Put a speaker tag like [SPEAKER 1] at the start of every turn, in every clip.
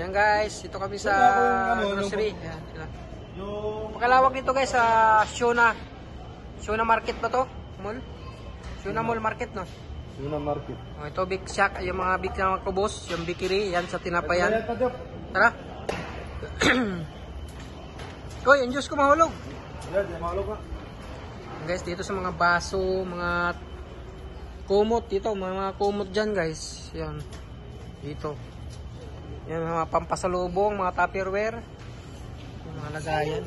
[SPEAKER 1] Ayan guys, dito kami sa grocery. Ayan, sila. Pakalawak nito guys sa Shona. Shona Market ba to? Mall? Shona Mall Market, no?
[SPEAKER 2] Shona Market.
[SPEAKER 1] Oh, ito Big Shack, yung mga big na mga kubos, yung bikiri, yan sa tinapayan. Tara. Koy, yung juice ko mahulog.
[SPEAKER 2] Yan, mahulog ka.
[SPEAKER 1] Guys, dito sa mga baso, mga kumot dito, mga kumot dyan guys. Yan. Dito. Yan, mga pampasalubong, mga tupperware. Mga lagayan.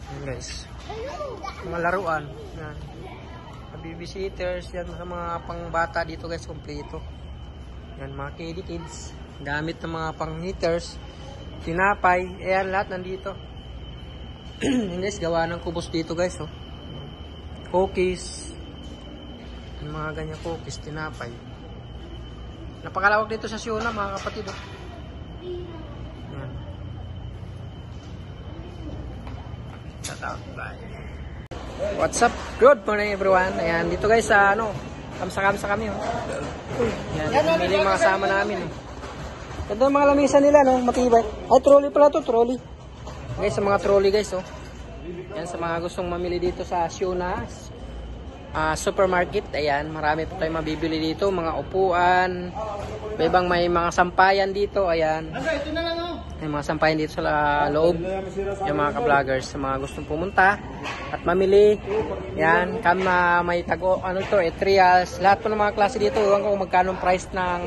[SPEAKER 1] Yan guys. Mga laruan. Yan. Babysitters, yan sa mga pangbata dito guys, kompleto. Yan, mga kids. Gamit ng mga pang-heaters. Tinapay, ayan lahat nandito. Yan guys, gawa ng kubos dito guys, oh. Cookies. Yung mga ganyan cookies, tinapay. Napakalawak dito sa Shona mga kapatid, oh. Yan. Shout out, bye. What's up? Good morning everyone. Ayan, dito guys sa kamsa-kamsa kami, oh. Yan, pumili mga kasama namin, oh. Ganda yung mga lamisa nila, no? Matibay. Ay, trolley pala to, trolley. Guys, sa mga trolley guys, oh. Yan, sa mga gustong mamili dito sa Shona supermarket. Ayan, marami po tayong mabibili dito. Mga upuan. May mga sampayan dito. Ayan. May mga sampayan dito sa loob. Yung mga ka-vloggers, sa mga gustong pumunta at mamili. Yan, may tago, trials. Lahat po ng mga klase dito. Iwan ko kung magkano price ng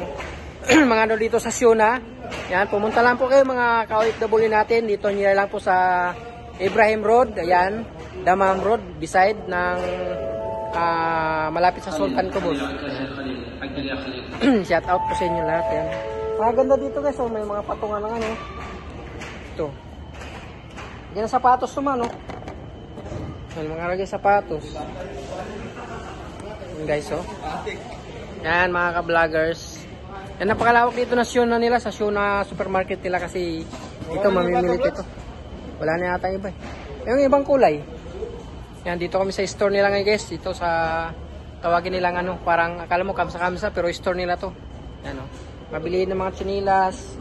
[SPEAKER 1] mga dito sa Shona. Yan, pumunta lang po kayo mga ka-OFW natin. Dito nila lang po sa Ibrahim Road. Ayan, Damam Road, beside ng malapit sa Sultan Kubos. Shout out po sa inyo lahat. Yan. Mga ganda dito guys, oh. May mga patungan ng ano. Ito. Yan ang sapatos naman, oh. May mga ragay sapatos. Yan guys, oh. Yan mga ka-vloggers. Yan, napakalawak dito na Shona nila, sa Shona supermarket nila kasi ito mamimilit ito. Wala na yata iba, eh. Yung ibang kulay. Yan, dito kami sa store nila ngayon guys. Dito sa tawagin nilang parang akala mo kamsa-kamsa pero store nila to. Yan, oh. Mabili ng mga chinilas.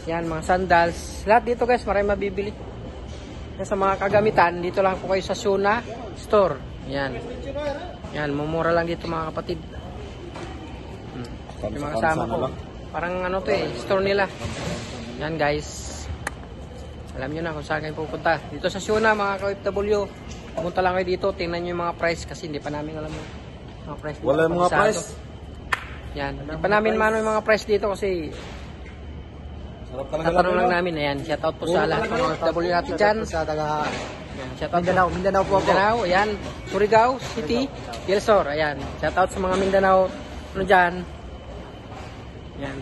[SPEAKER 1] Yan, mga sandals. Lahat dito guys, marami mabibili. Yan, sa mga kagamitan, dito lang po kayo sa Shona store. Yan. Yan, mumura lang dito mga kapatid. Yung mga kasama ko. Parang to store nila. Yan guys. Alam nyo na kung saan kayo pupunta. Dito sa Shona mga ka-OFW. Pumunta lang kayo dito. Tingnan nyo yung mga price kasi hindi pa namin alam yung mga price.
[SPEAKER 2] Wala yung mga price.
[SPEAKER 1] Yan. Hindi pa namin mano yung mga price dito kasi tatanong lang namin. Ayan. Shout out po sa lahat ng OFW natin dyan. Shout out Mindanao po ako. Mindanao. Ayan. Surigao City. Gilsor. Ayan. Shout out sa mga Mindanao. Dyan. Yan.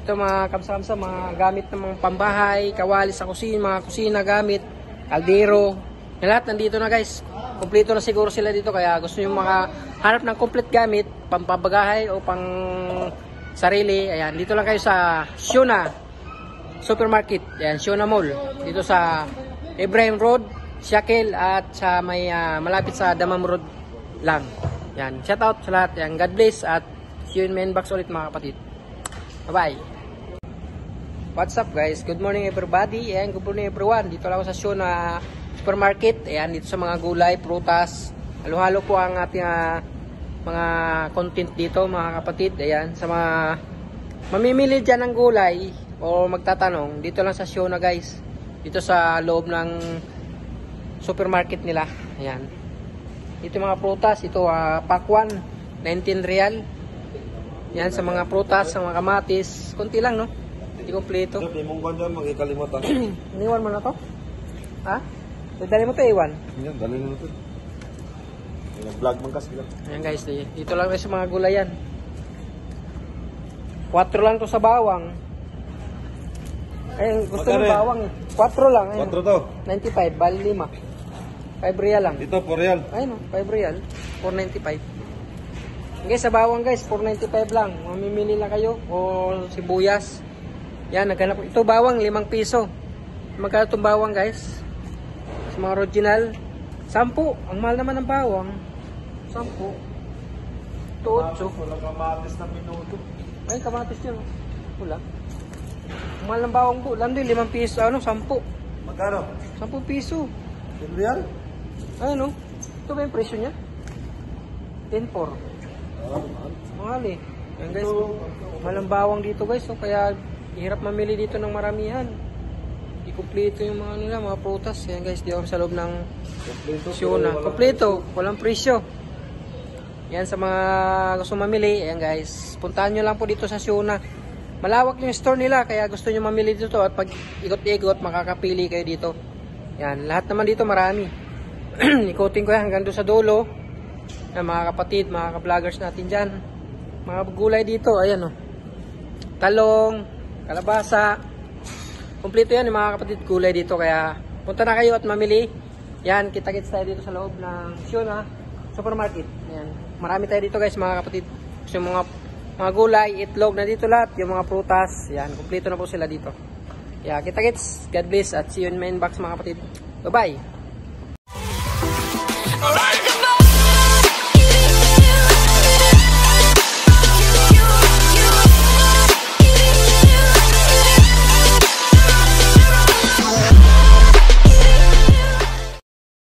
[SPEAKER 1] Ito mga kamsa-kamsa, mga gamit ng mga pambahay, kawali sa kusina, mga kusina gamit, kaldero. Lahat nandito na guys. Kompleto na siguro sila dito kaya gusto nyo makahanap ng complete gamit, pampabagahay o pang sarili. Ayan, dito lang kayo sa Shona Supermarket. Ayan, Shona Mall. Dito sa Ibrahim Road, Shakel at sa may malapit sa Damam Road lang. Yan, shout out sa lahat. Yan, God bless at see you in main box ulit mga kapatid. Bye-bye. What's up guys? Good morning everybody. Ayan, good morning everyone. Dito lang ako sa Shona Supermarket. Ayan, dito sa mga gulay, prutas. Halo-halo po ang ating mga content dito mga kapatid. Ayan, sa mga mamimili dyan ng gulay o magtatanong, dito lang sa Shona guys. Dito sa loob ng supermarket nila. Ayan. Dito mga prutas. Ito, pakwan. 19 real. Yan, sa mga prutas, sa mga kamatis. Kunti lang, no? Hindi kompleto.
[SPEAKER 2] Hindi mong ganda, magkikalimutan.
[SPEAKER 1] Iniwan mo na to? Ha? Dali mo to, iwan?
[SPEAKER 2] Yan, dali mo to. Nag-vlog man kasi.
[SPEAKER 1] Ayan guys, dito lang sa mga gulayan. 4 lang to sa bawang. Ayun, gusto ng bawang eh. 4 lang. Ayun.
[SPEAKER 2] 4 to?
[SPEAKER 1] 95, bali 5. 5 real lang.
[SPEAKER 2] Dito, 4 real.
[SPEAKER 1] Ayun, 5 real. 4.95. Guys, sa bawang guys, 4.95 lang. Mamimili lang kayo o sibuyas. Yan, naghanap. Ito bawang 5 piso. Magkano itong bawang guys? Sa mga original 10. Ang mahal naman ng bawang. 10. Ito 8.
[SPEAKER 2] Walang kamatis na minuto.
[SPEAKER 1] Ay, kamatis yun. Wala. Mahal ng bawang po. Landoy, 5 piso. Ano, 10.
[SPEAKER 2] Magkano?
[SPEAKER 1] 10 piso.
[SPEAKER 2] Real?
[SPEAKER 1] Ano? Ito ba yung presyo niya? 10-4. Mahal eh. Ayan guys. Mahal ang bawang dito guys. So, kaya hirap mamili dito ng maramihan. Hindi kumpleto yung mga nila, mga prutas. Ayan guys, di ako sa loob ng Siona. Kompleto. Walang presyo. Yan sa mga gusto mamili. Ayan guys. Puntahan nyo lang po dito sa Siona. Malawak yung store nila. Kaya gusto nyo mamili dito. At pag ikot-ikot, makakapili kayo dito. Yan. Lahat naman dito marami. Ikutin ko yan hanggang doon sa dulo. Yan, mga kapatid, mga ka-vloggers natin dyan. Mga gulay dito. Ayan o. Talong, kalabasa. Kompleto yan yung mga kapatid gulay dito. Kaya punta na kayo at mamili. Yan, kita-kits tayo dito sa loob ng Siona Supermarket. Yan. Marami tayo dito guys mga kapatid. So, yung mga gulay, itlog na dito lahat. Yung mga prutas. Yan, kompleto na po sila dito. Yan, kita-kits. God bless at see you in my inbox mga kapatid. Bye-bye.